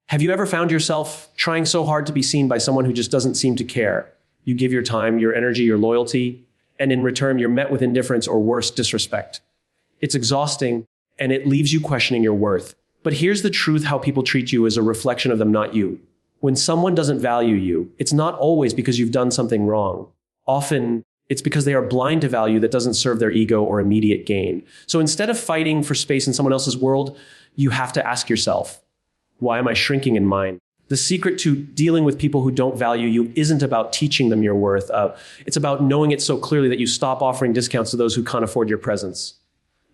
Have you ever found yourself trying so hard to be seen by someone who just doesn't seem to care? You give your time, your energy, your loyalty, and in return, you're met with indifference or worse, disrespect. It's exhausting, and it leaves you questioning your worth. But here's the truth: how people treat you is a reflection of them, not you. When someone doesn't value you, it's not always because you've done something wrong. Often, it's because they are blind to value that doesn't serve their ego or immediate gain. So instead of fighting for space in someone else's world, you have to ask yourself, why am I shrinking in mine? The secret to dealing with people who don't value you isn't about teaching them your worth. It's about knowing it so clearly that you stop offering discounts to those who can't afford your presence.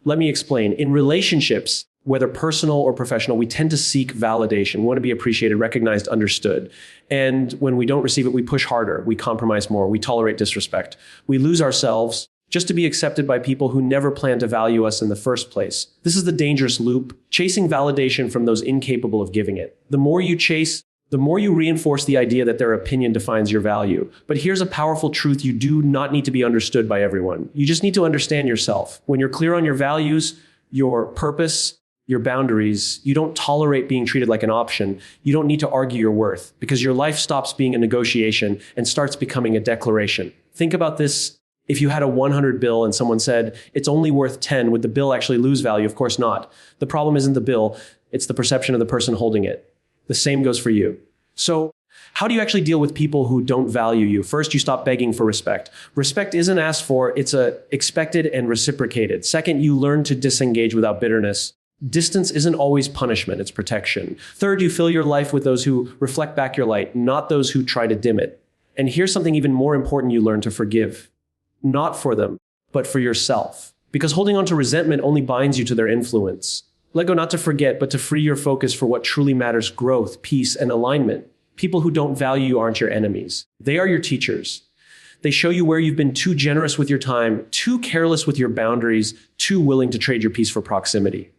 Let me explain. In relationships, whether personal or professional, we tend to seek validation. We want to be appreciated, recognized, understood. And when we don't receive it, we push harder, we compromise more, we tolerate disrespect. We lose ourselves just to be accepted by people who never planned to value us in the first place. This is the dangerous loop, chasing validation from those incapable of giving it. The more you chase, the more you reinforce the idea that their opinion defines your value. But here's a powerful truth: you do not need to be understood by everyone. You just need to understand yourself. When you're clear on your values, your purpose, your boundaries, you don't tolerate being treated like an option. You don't need to argue your worth, because your life stops being a negotiation and starts becoming a declaration. Think about this. If you had a 100 bill and someone said, it's only worth 10, would the bill actually lose value? Of course not. The problem isn't the bill, it's the perception of the person holding it. The same goes for you. So how do you actually deal with people who don't value you? First, you stop begging for respect. Respect isn't asked for, it's expected and reciprocated. Second, you learn to disengage without bitterness. Distance isn't always punishment, it's protection. Third, you fill your life with those who reflect back your light, not those who try to dim it. And here's something even more important: you learn to forgive. Not for them, but for yourself. Because holding on to resentment only binds you to their influence. Let go not to forget, but to free your focus for what truly matters: growth, peace, and alignment. People who don't value you aren't your enemies. They are your teachers. They show you where you've been too generous with your time, too careless with your boundaries, too willing to trade your peace for proximity.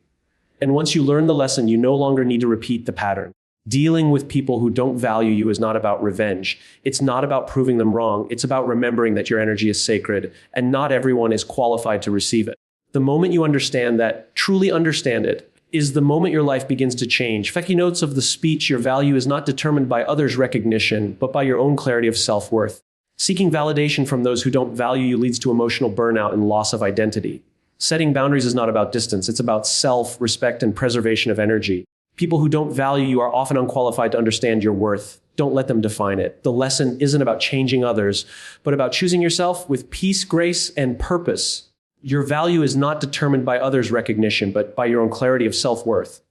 And once you learn the lesson, you no longer need to repeat the pattern. Dealing with people who don't value you is not about revenge. It's not about proving them wrong. It's about remembering that your energy is sacred, and not everyone is qualified to receive it. The moment you understand that, truly understand it, is the moment your life begins to change. Fecky notes of the speech: your value is not determined by others' recognition, but by your own clarity of self-worth. Seeking validation from those who don't value you leads to emotional burnout and loss of identity. Setting boundaries is not about distance. It's about self-respect and preservation of energy. People who don't value you are often unqualified to understand your worth. Don't let them define it. The lesson isn't about changing others, but about choosing yourself with peace, grace, and purpose. Your value is not determined by others' recognition, but by your own clarity of self-worth.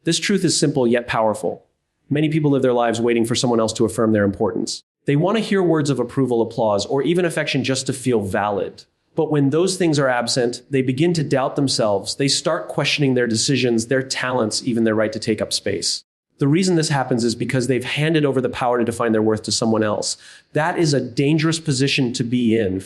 This truth is simple yet powerful. Many people live their lives waiting for someone else to affirm their importance. They want to hear words of approval, applause, or even affection just to feel valid. But when those things are absent, they begin to doubt themselves. They start questioning their decisions, their talents, even their right to take up space. The reason this happens is because they've handed over the power to define their worth to someone else. That is a dangerous position to be in,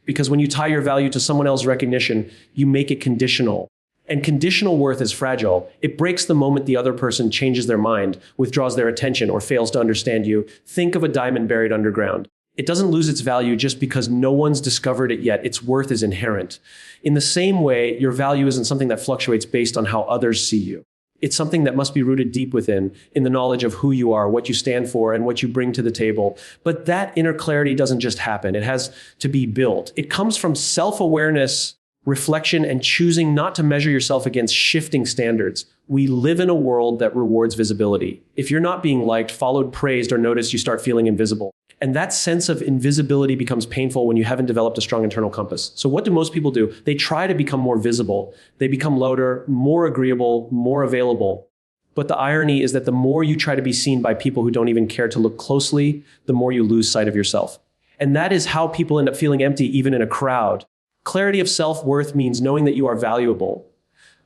because when you tie your value to someone else's recognition, you make it conditional. And conditional worth is fragile. It breaks the moment the other person changes their mind, withdraws their attention, or fails to understand you. Think of a diamond buried underground. It doesn't lose its value just because no one's discovered it yet. Its worth is inherent. In the same way, your value isn't something that fluctuates based on how others see you. It's something that must be rooted deep within, in the knowledge of who you are, what you stand for, and what you bring to the table. But that inner clarity doesn't just happen. It has to be built. It comes from self-awareness, reflection, and choosing not to measure yourself against shifting standards. We live in a world that rewards visibility. If you're not being liked, followed, praised, or noticed, you start feeling invisible. And that sense of invisibility becomes painful when you haven't developed a strong internal compass. So what do most people do? They try to become more visible. They become louder, more agreeable, more available. But the irony is that the more you try to be seen by people who don't even care to look closely, the more you lose sight of yourself. And that is how people end up feeling empty, even in a crowd. Clarity of self-worth means knowing that you are valuable,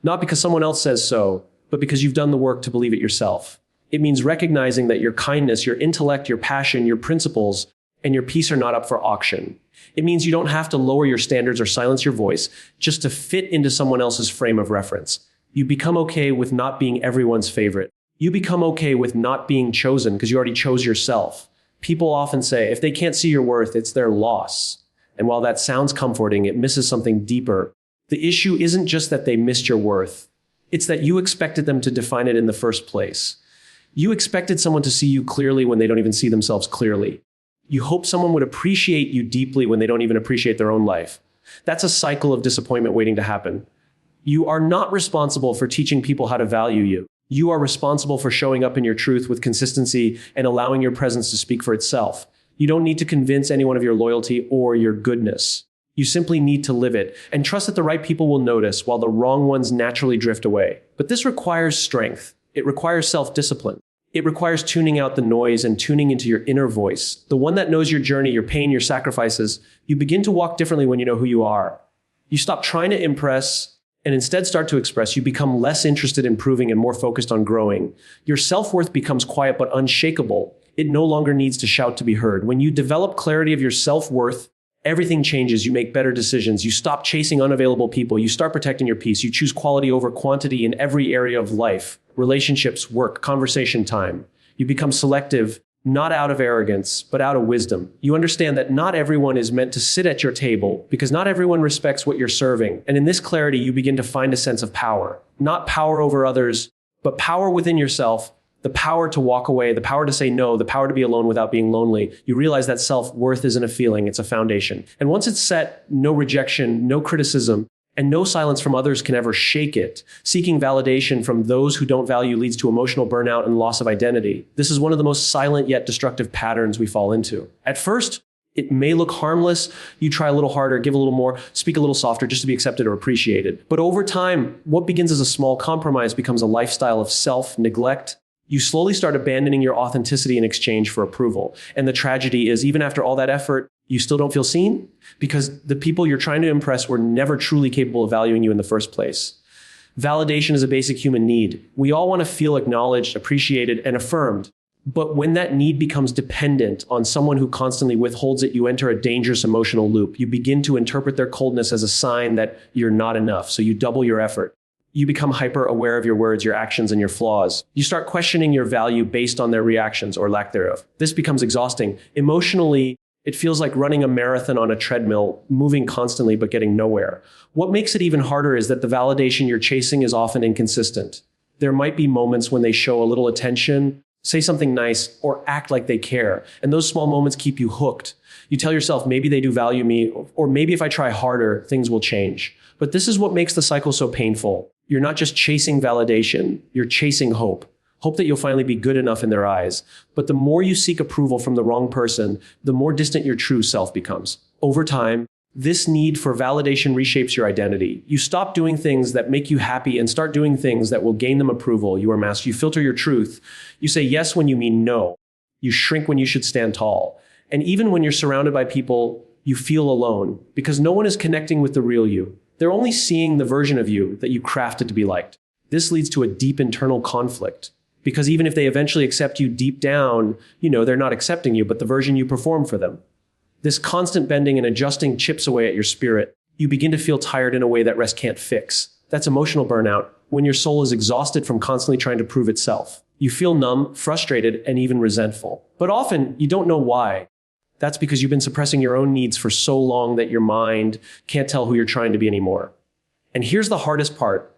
not because someone else says so, but because you've done the work to believe it yourself. It means recognizing that your kindness, your intellect, your passion, your principles, and your peace are not up for auction. It means you don't have to lower your standards or silence your voice just to fit into someone else's frame of reference. You become okay with not being everyone's favorite. You become okay with not being chosen because you already chose yourself. People often say, if they can't see your worth, it's their loss. And while that sounds comforting, it misses something deeper. The issue isn't just that they missed your worth. It's that you expected them to define it in the first place. You expected someone to see you clearly when they don't even see themselves clearly. You hope someone would appreciate you deeply when they don't even appreciate their own life. That's a cycle of disappointment waiting to happen. You are not responsible for teaching people how to value you. You are responsible for showing up in your truth with consistency and allowing your presence to speak for itself. You don't need to convince anyone of your loyalty or your goodness. You simply need to live it and trust that the right people will notice while the wrong ones naturally drift away. But this requires strength. It requires self-discipline. It requires tuning out the noise and tuning into your inner voice, the one that knows your journey, your pain, your sacrifices. You begin to walk differently when you know who you are. You stop trying to impress and instead start to express. You become less interested in proving and more focused on growing. Your self-worth becomes quiet but unshakable. It no longer needs to shout to be heard. When you develop clarity of your self-worth, everything changes. You make better decisions. You stop chasing unavailable people. You start protecting your peace. You choose quality over quantity in every area of life. Relationships, work, conversation time. You become selective, not out of arrogance, but out of wisdom. You understand that not everyone is meant to sit at your table because not everyone respects what you're serving. And in this clarity, you begin to find a sense of power. Not power over others, but power within yourself. The power to walk away, the power to say no, the power to be alone without being lonely. You realize that self-worth isn't a feeling, it's a foundation. And once it's set, no rejection, no criticism, and no silence from others can ever shake it. Seeking validation from those who don't value leads to emotional burnout and loss of identity. This is one of the most silent yet destructive patterns we fall into. At first, it may look harmless. You try a little harder, give a little more, speak a little softer just to be accepted or appreciated. But over time, what begins as a small compromise becomes a lifestyle of self-neglect. You slowly start abandoning your authenticity in exchange for approval. And the tragedy is, even after all that effort, you still don't feel seen because the people you're trying to impress were never truly capable of valuing you in the first place. Validation is a basic human need. We all want to feel acknowledged, appreciated, and affirmed. But when that need becomes dependent on someone who constantly withholds it, you enter a dangerous emotional loop. You begin to interpret their coldness as a sign that you're not enough, so you double your effort. You become hyper aware of your words, your actions, and your flaws. You start questioning your value based on their reactions or lack thereof. This becomes exhausting. Emotionally, it feels like running a marathon on a treadmill, moving constantly but getting nowhere. What makes it even harder is that the validation you're chasing is often inconsistent. There might be moments when they show a little attention, say something nice, or act like they care. And those small moments keep you hooked. You tell yourself, maybe they do value me, or maybe if I try harder, things will change. But this is what makes the cycle so painful. You're not just chasing validation, you're chasing hope. Hope that you'll finally be good enough in their eyes. But the more you seek approval from the wrong person, the more distant your true self becomes. Over time, this need for validation reshapes your identity. You stop doing things that make you happy and start doing things that will gain them approval. You are master. You filter your truth. You say yes when you mean no. You shrink when you should stand tall. And even when you're surrounded by people, you feel alone because no one is connecting with the real you. They're only seeing the version of you that you crafted to be liked. This leads to a deep internal conflict because even if they eventually accept you deep down, they're not accepting you, but the version you perform for them. This constant bending and adjusting chips away at your spirit. You begin to feel tired in a way that rest can't fix. That's emotional burnout, when your soul is exhausted from constantly trying to prove itself. You feel numb, frustrated, and even resentful. But often, you don't know why. That's because you've been suppressing your own needs for so long that your mind can't tell who you're trying to be anymore. And here's the hardest part.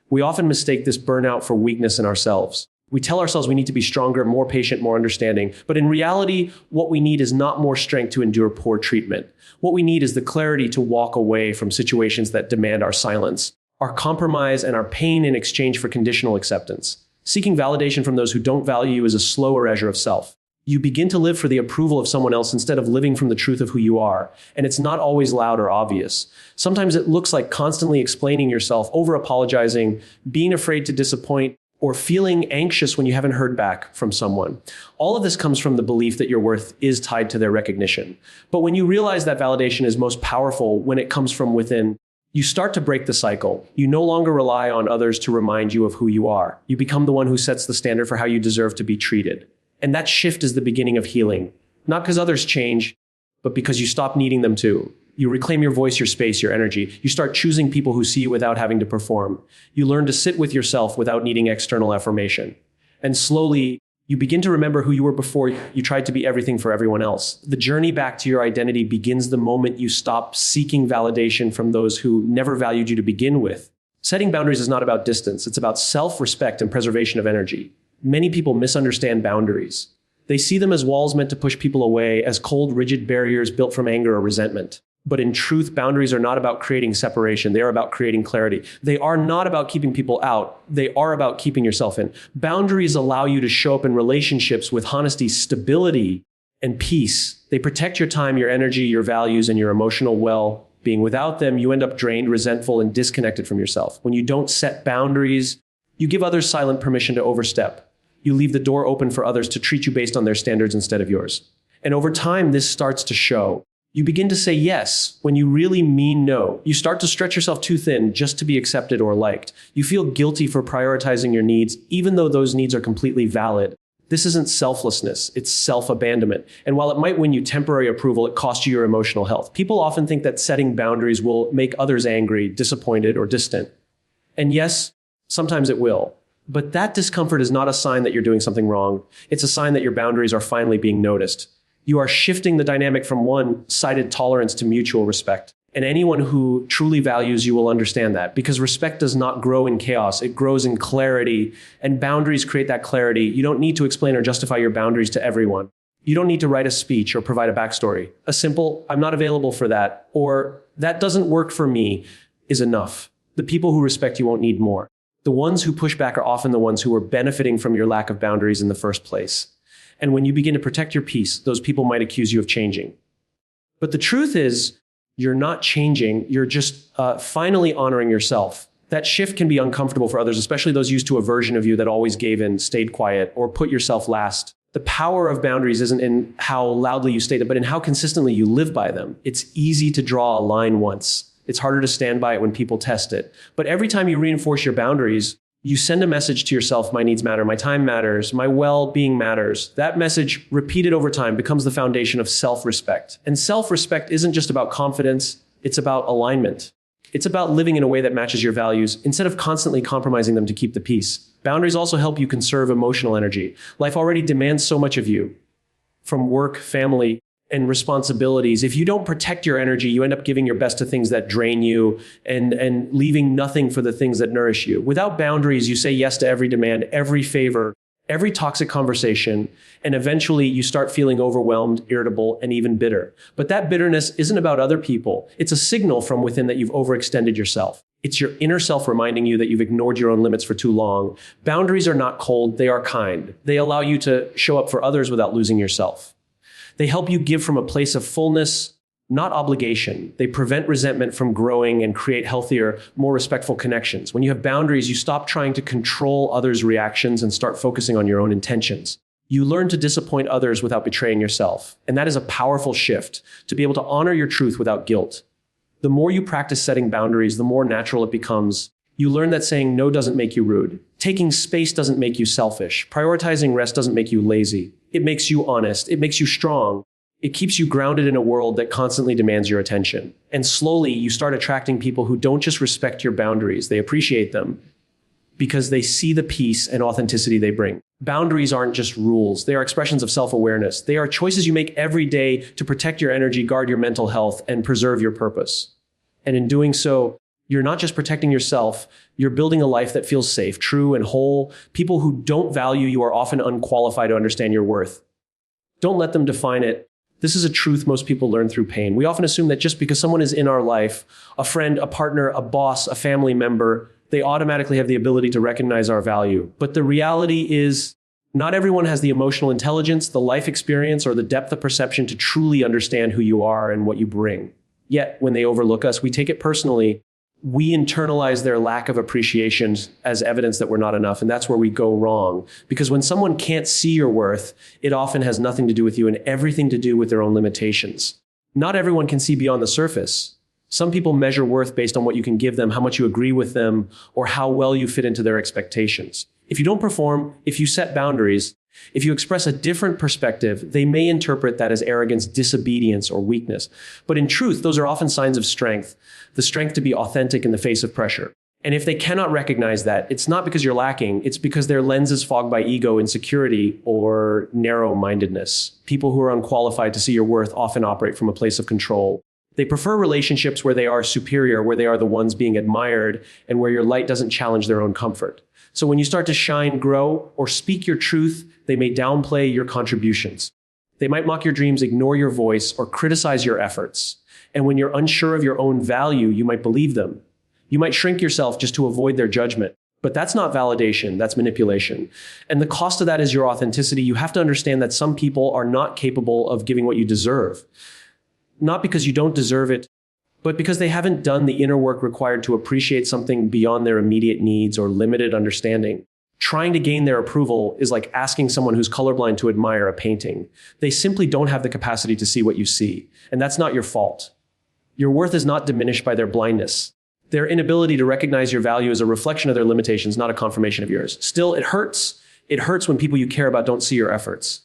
We often mistake this burnout for weakness in ourselves. We tell ourselves we need to be stronger, more patient, more understanding. But in reality, what we need is not more strength to endure poor treatment. What we need is the clarity to walk away from situations that demand our silence, our compromise, and our pain in exchange for conditional acceptance. Seeking validation from those who don't value you is a slow erasure of self. You begin to live for the approval of someone else instead of living from the truth of who you are. And it's not always loud or obvious. Sometimes it looks like constantly explaining yourself, over-apologizing, being afraid to disappoint, or feeling anxious when you haven't heard back from someone. All of this comes from the belief that your worth is tied to their recognition. But when you realize that validation is most powerful when it comes from within, you start to break the cycle. You no longer rely on others to remind you of who you are. You become the one who sets the standard for how you deserve to be treated. And that shift is the beginning of healing. Not because others change, but because you stop needing them to. You reclaim your voice, your space, your energy. You start choosing people who see you without having to perform. You learn to sit with yourself without needing external affirmation. And slowly, you begin to remember who you were before you tried to be everything for everyone else. The journey back to your identity begins the moment you stop seeking validation from those who never valued you to begin with. Setting boundaries is not about distance. It's about self-respect and preservation of energy. Many people misunderstand boundaries. They see them as walls meant to push people away, as cold, rigid barriers built from anger or resentment. But in truth, boundaries are not about creating separation. They are about creating clarity. They are not about keeping people out. They are about keeping yourself in. Boundaries allow you to show up in relationships with honesty, stability, and peace. They protect your time, your energy, your values, and your emotional well-being. Without them, you end up drained, resentful, and disconnected from yourself. When you don't set boundaries, you give others silent permission to overstep. You leave the door open for others to treat you based on their standards instead of yours. And over time, this starts to show. You begin to say yes when you really mean no. You start to stretch yourself too thin just to be accepted or liked. You feel guilty for prioritizing your needs, even though those needs are completely valid. This isn't selflessness, it's self-abandonment. And while it might win you temporary approval, it costs you your emotional health. People often think that setting boundaries will make others angry, disappointed, or distant. And yes, sometimes it will. But that discomfort is not a sign that you're doing something wrong. It's a sign that your boundaries are finally being noticed. You are shifting the dynamic from one-sided tolerance to mutual respect. And anyone who truly values you will understand that, because respect does not grow in chaos. It grows in clarity, and boundaries create that clarity. You don't need to explain or justify your boundaries to everyone. You don't need to write a speech or provide a backstory. A simple, "I'm not available for that," or "that doesn't work for me," is enough. The people who respect you won't need more. The ones who push back are often the ones who are benefiting from your lack of boundaries in the first place. And when you begin to protect your peace, those people might accuse you of changing. But the truth is, you're not changing, you're just finally honoring yourself. That shift can be uncomfortable for others, especially those used to a version of you that always gave in, stayed quiet, or put yourself last. The power of boundaries isn't in how loudly you state it, but in how consistently you live by them. It's easy to draw a line once. It's harder to stand by it when people test it. But every time you reinforce your boundaries, you send a message to yourself: my needs matter, my time matters, my well-being matters. That message, repeated over time, becomes the foundation of self-respect. And self-respect isn't just about confidence, it's about alignment. It's about living in a way that matches your values instead of constantly compromising them to keep the peace. Boundaries also help you conserve emotional energy. Life already demands so much of you, from work, family, and responsibilities. If you don't protect your energy, you end up giving your best to things that drain you and leaving nothing for the things that nourish you. Without boundaries, you say yes to every demand, every favor, every toxic conversation, and eventually you start feeling overwhelmed, irritable, and even bitter. But that bitterness isn't about other people. It's a signal from within that you've overextended yourself. It's your inner self reminding you that you've ignored your own limits for too long. Boundaries are not cold, they are kind. They allow you to show up for others without losing yourself. They help you give from a place of fullness, not obligation. They prevent resentment from growing and create healthier, more respectful connections. When you have boundaries, you stop trying to control others' reactions and start focusing on your own intentions. You learn to disappoint others without betraying yourself. And that is a powerful shift, to be able to honor your truth without guilt. The more you practice setting boundaries, the more natural it becomes. You learn that saying no doesn't make you rude. Taking space doesn't make you selfish. Prioritizing rest doesn't make you lazy. It makes you honest. It makes you strong. It keeps you grounded in a world that constantly demands your attention. And slowly, you start attracting people who don't just respect your boundaries, they appreciate them because they see the peace and authenticity they bring. Boundaries aren't just rules. They are expressions of self-awareness. They are choices you make every day to protect your energy, guard your mental health, and preserve your purpose. And in doing so, you're not just protecting yourself, you're building a life that feels safe, true, and whole. People who don't value you are often unqualified to understand your worth. Don't let them define it. This is a truth most people learn through pain. We often assume that just because someone is in our life, a friend, a partner, a boss, a family member, they automatically have the ability to recognize our value. But the reality is, not everyone has the emotional intelligence, the life experience, or the depth of perception to truly understand who you are and what you bring. Yet, when they overlook us, we take it personally. We internalize their lack of appreciation as evidence that we're not enough, and that's where we go wrong. Because when someone can't see your worth, it often has nothing to do with you and everything to do with their own limitations. Not everyone can see beyond the surface. Some people measure worth based on what you can give them, how much you agree with them, or how well you fit into their expectations. If you don't perform, if you set boundaries, if you express a different perspective, they may interpret that as arrogance, disobedience, or weakness. But in truth, those are often signs of strength, the strength to be authentic in the face of pressure. And if they cannot recognize that, it's not because you're lacking, it's because their lens is fogged by ego, insecurity, or narrow-mindedness. People who are unqualified to see your worth often operate from a place of control. They prefer relationships where they are superior, where they are the ones being admired, and where your light doesn't challenge their own comfort. So when you start to shine, grow, or speak your truth, they may downplay your contributions. They might mock your dreams, ignore your voice, or criticize your efforts. And when you're unsure of your own value, you might believe them. You might shrink yourself just to avoid their judgment. But that's not validation, that's manipulation. And the cost of that is your authenticity. You have to understand that some people are not capable of giving what you deserve. Not because you don't deserve it, but because they haven't done the inner work required to appreciate something beyond their immediate needs or limited understanding. Trying to gain their approval is like asking someone who's colorblind to admire a painting. They simply don't have the capacity to see what you see. And that's not your fault. Your worth is not diminished by their blindness. Their inability to recognize your value is a reflection of their limitations, not a confirmation of yours. Still, it hurts. It hurts when people you care about don't see your efforts.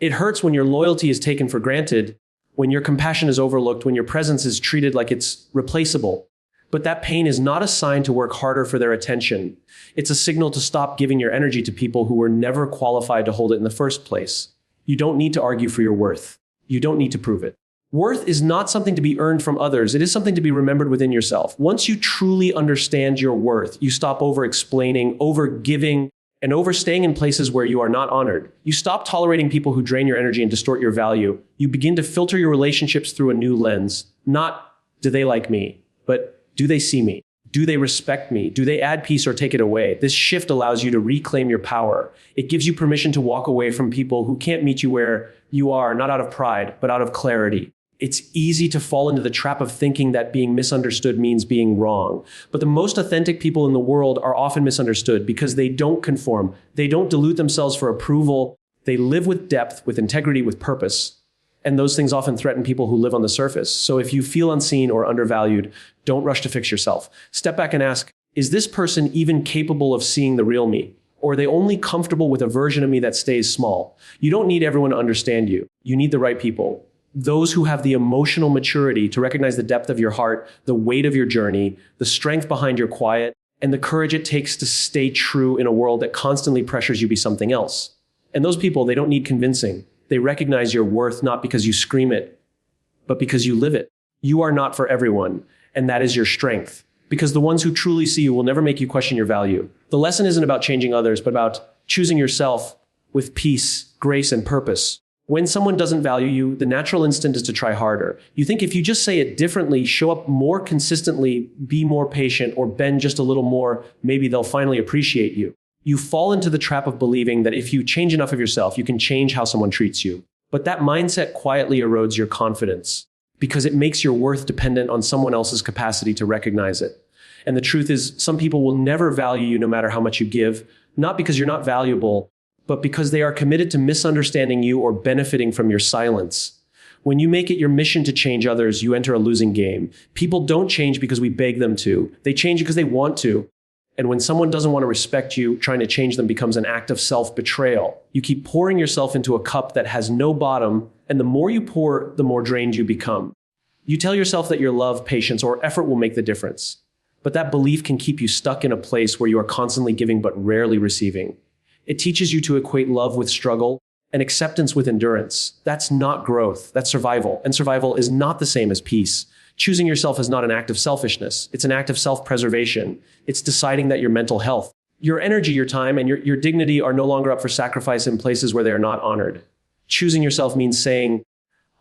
It hurts when your loyalty is taken for granted, when your compassion is overlooked, when your presence is treated like it's replaceable. But that pain is not a sign to work harder for their attention. It's a signal to stop giving your energy to people who were never qualified to hold it in the first place. You don't need to argue for your worth. You don't need to prove it. Worth is not something to be earned from others. It is something to be remembered within yourself. Once you truly understand your worth, you stop over-explaining, over-giving, and overstaying in places where you are not honored. You stop tolerating people who drain your energy and distort your value. You begin to filter your relationships through a new lens. Not, do they like me? But, do they see me? Do they respect me? Do they add peace or take it away? This shift allows you to reclaim your power. It gives you permission to walk away from people who can't meet you where you are, not out of pride, but out of clarity. It's easy to fall into the trap of thinking that being misunderstood means being wrong. But the most authentic people in the world are often misunderstood because they don't conform. They don't dilute themselves for approval. They live with depth, with integrity, with purpose. And those things often threaten people who live on the surface. So if you feel unseen or undervalued, don't rush to fix yourself. Step back and ask, is this person even capable of seeing the real me? Or are they only comfortable with a version of me that stays small? You don't need everyone to understand you. You need the right people. Those who have the emotional maturity to recognize the depth of your heart, the weight of your journey, the strength behind your quiet, and the courage it takes to stay true in a world that constantly pressures you to be something else. And those people, they don't need convincing. They recognize your worth not because you scream it, but because you live it. You are not for everyone, and that is your strength. Because the ones who truly see you will never make you question your value. The lesson isn't about changing others, but about choosing yourself with peace, grace, and purpose. When someone doesn't value you, the natural instinct is to try harder. You think if you just say it differently, show up more consistently, be more patient, or bend just a little more, maybe they'll finally appreciate you. You fall into the trap of believing that if you change enough of yourself, you can change how someone treats you. But that mindset quietly erodes your confidence because it makes your worth dependent on someone else's capacity to recognize it. And the truth is, some people will never value you no matter how much you give, not because you're not valuable, but because they are committed to misunderstanding you or benefiting from your silence. When you make it your mission to change others, you enter a losing game. People don't change because we beg them to. They change because they want to. And when someone doesn't want to respect you, trying to change them becomes an act of self-betrayal. You keep pouring yourself into a cup that has no bottom, and the more you pour, the more drained you become. You tell yourself that your love, patience, or effort will make the difference. But that belief can keep you stuck in a place where you are constantly giving but rarely receiving. It teaches you to equate love with struggle and acceptance with endurance. That's not growth, that's survival. And survival is not the same as peace. Choosing yourself is not an act of selfishness. It's an act of self-preservation. It's deciding that your mental health, your energy, your time, and your dignity are no longer up for sacrifice in places where they are not honored. Choosing yourself means saying,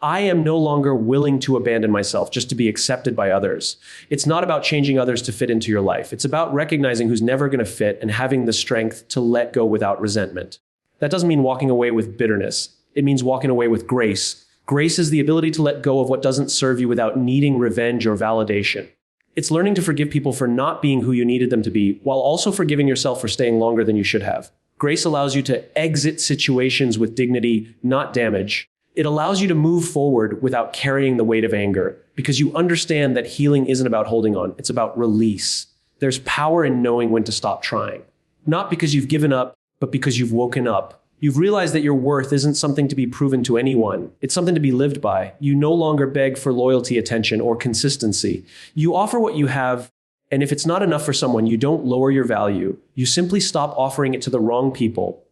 I am no longer willing to abandon myself just to be accepted by others. It's not about changing others to fit into your life. It's about recognizing who's never going to fit and having the strength to let go without resentment. That doesn't mean walking away with bitterness. It means walking away with grace. Grace is the ability to let go of what doesn't serve you without needing revenge or validation. It's learning to forgive people for not being who you needed them to be, while also forgiving yourself for staying longer than you should have. Grace allows you to exit situations with dignity, not damage. It allows you to move forward without carrying the weight of anger, because you understand that healing isn't about holding on, it's about release. There's power in knowing when to stop trying. Not because you've given up, but because you've woken up. You've realized that your worth isn't something to be proven to anyone. It's something to be lived by. You no longer beg for loyalty, attention, or consistency. You offer what you have, and if it's not enough for someone, you don't lower your value. You simply stop offering it to the wrong people.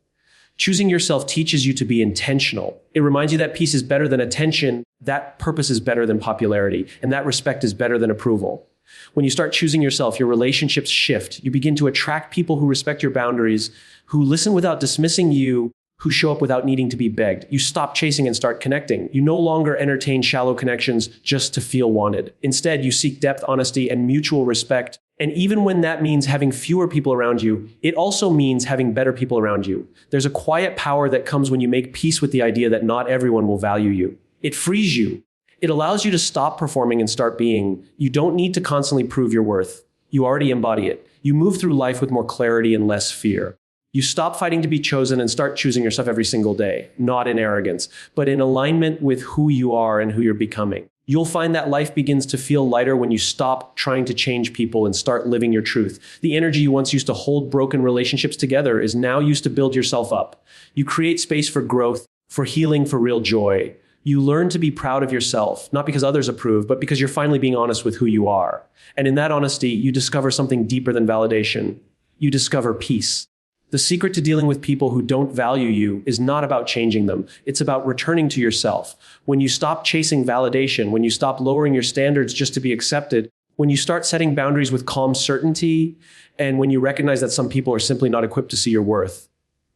Choosing yourself teaches you to be intentional. It reminds you that peace is better than attention, that purpose is better than popularity, and that respect is better than approval. When you start choosing yourself, your relationships shift. You begin to attract people who respect your boundaries, who listen without dismissing you, who show up without needing to be begged. You stop chasing and start connecting. You no longer entertain shallow connections just to feel wanted. Instead, you seek depth, honesty, and mutual respect. And even when that means having fewer people around you, it also means having better people around you. There's a quiet power that comes when you make peace with the idea that not everyone will value you. It frees you. It allows you to stop performing and start being. You don't need to constantly prove your worth. You already embody it. You move through life with more clarity and less fear. You stop fighting to be chosen and start choosing yourself every single day, not in arrogance, but in alignment with who you are and who you're becoming. You'll find that life begins to feel lighter when you stop trying to change people and start living your truth. The energy you once used to hold broken relationships together is now used to build yourself up. You create space for growth, for healing, for real joy. You learn to be proud of yourself, not because others approve, but because you're finally being honest with who you are. And in that honesty, you discover something deeper than validation. You discover peace. The secret to dealing with people who don't value you is not about changing them. It's about returning to yourself. When you stop chasing validation, when you stop lowering your standards just to be accepted, when you start setting boundaries with calm certainty, and when you recognize that some people are simply not equipped to see your worth,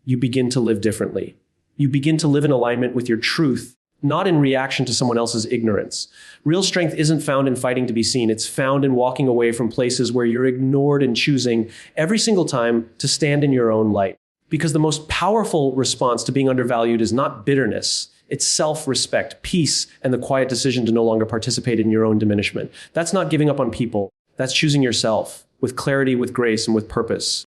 you begin to live differently. You begin to live in alignment with your truth, not in reaction to someone else's ignorance. Real strength isn't found in fighting to be seen. It's found in walking away from places where you're ignored and choosing every single time to stand in your own light. Because the most powerful response to being undervalued is not bitterness. It's self-respect, peace, and the quiet decision to no longer participate in your own diminishment. That's not giving up on people. That's choosing yourself with clarity, with grace, and with purpose.